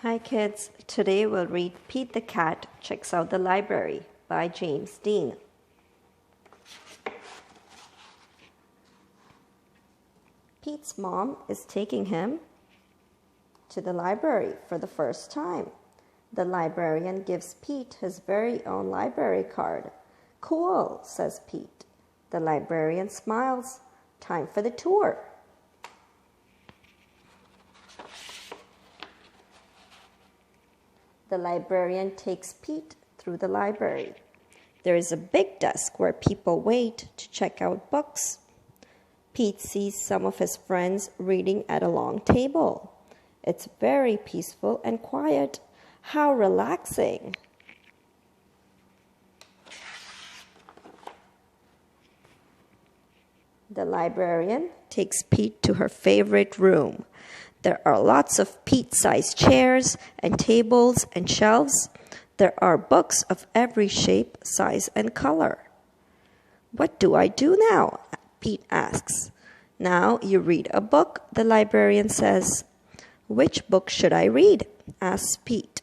Hi kids, today we'll read Pete the Cat Checks Out the Library by James Dean. Pete's mom is taking him to the library for the first time. The librarian gives Pete his very own library card. "Cool," says Pete. The librarian smiles. "Time for the tour." The librarian takes Pete through the library. There is a big desk where people wait to check out books. Pete sees some of his friends reading at a long table. It's very peaceful and quiet. How relaxing! The librarian takes Pete to her favorite room. There are lots of Pete-sized chairs and tables and shelves. There are books of every shape, size, and color. "What do I do now?" Pete asks. "Now you read a book," the librarian says. "Which book should I read?" asks Pete.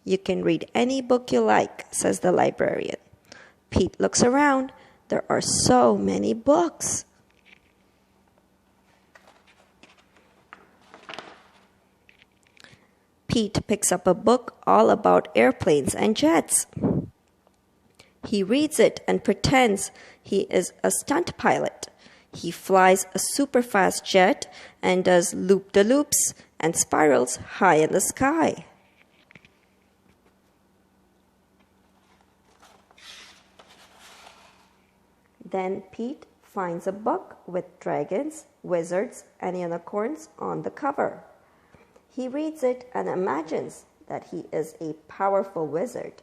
"You can read any book you like," says the librarian. Pete looks around. There are so many books. Pete picks up a book all about airplanes and jets. He reads it and pretends he is a stunt pilot. He flies a super-fast jet and does loop-de-loops and spirals high in the sky. Then Pete finds a book with dragons, wizards, and unicorns on the cover. He reads it and imagines that he is a powerful wizard,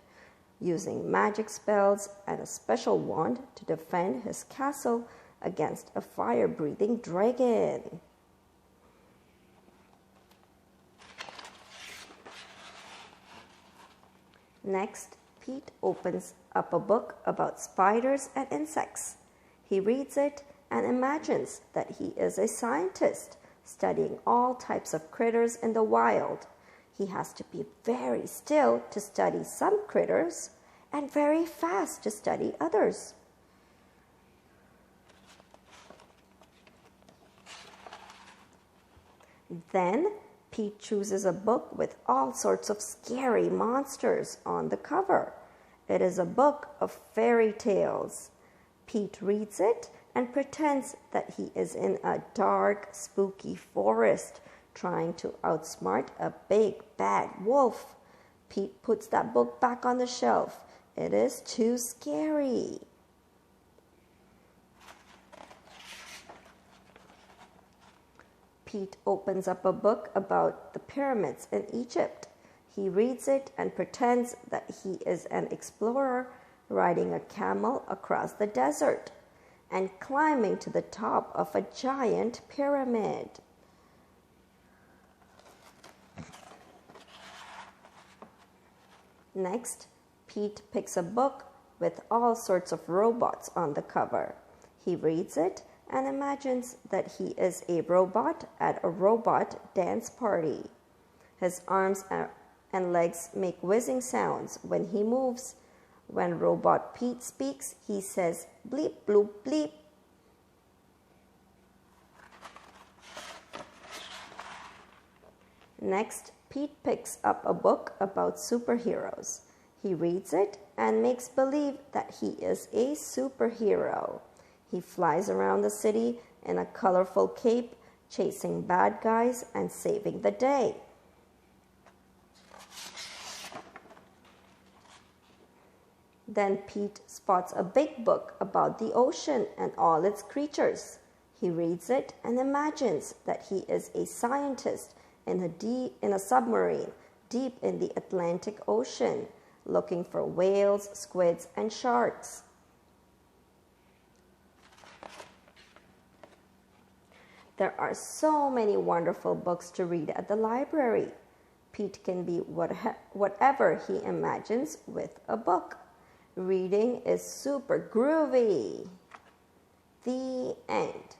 using magic spells and a special wand to defend his castle against a fire-breathing dragon. Next, Pete opens up a book about spiders and insects. He reads it and imagines that he is a scientist studying all types of critters in the wild. He has to be very still to study some critters and very fast to study others. Then Pete chooses a book with all sorts of scary monsters on the cover. It is a book of fairy tales. Pete reads it and pretends that he is in a dark, spooky forest trying to outsmart a big, bad wolf. Pete puts that book back on the shelf. It is too scary. Pete opens up a book about the pyramids in Egypt. He reads it and pretends that he is an explorer riding a camel across the desert and climbing to the top of a giant pyramid. Next, Pete picks a book with all sorts of robots on the cover. He reads it and imagines that he is a robot at a robot dance party. His arms and legs make whizzing sounds when he moves. When Robot Pete speaks, he says bleep, bloop, bleep. Next, Pete picks up a book about superheroes. He reads it and makes believe that he is a superhero. He flies around the city in a colorful cape, chasing bad guys and saving the day. Then Pete spots a big book about the ocean and all its creatures. He reads it and imagines that he is a scientist in a submarine deep in the Atlantic Ocean, looking for whales, squids, and sharks. There are so many wonderful books to read at the library. Pete can be whatever he imagines with a book. Reading is super groovy. The end.